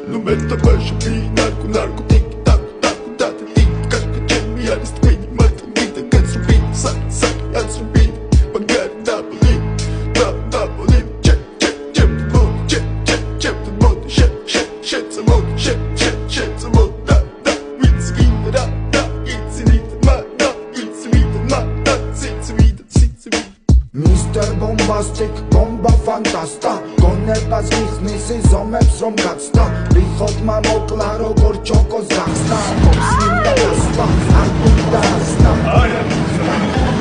Numeta baixo, narco, narco, tic, tac, tac, tac, tic, casca, chemi, aris, twini, mata, vida, canso, vida, sac, sac, anso, vida, pagar, daboli, daboli, check, check, check, the mood, check, check, check, the mood, shit, shit, shit, the mood, shit, shit, shit, the mood, da, it's vida, da, it's vida, ma, da, it's vida, ma, da, it's vida, it's vida. Mr. Bombastic, bomba fantasta გონებას მიხნის ზომებს რომ გაცდა რიხოდმა მოკლა როგორ ჩოკოს გახსნა მოცნი და გასვლა არ უნდა ასნა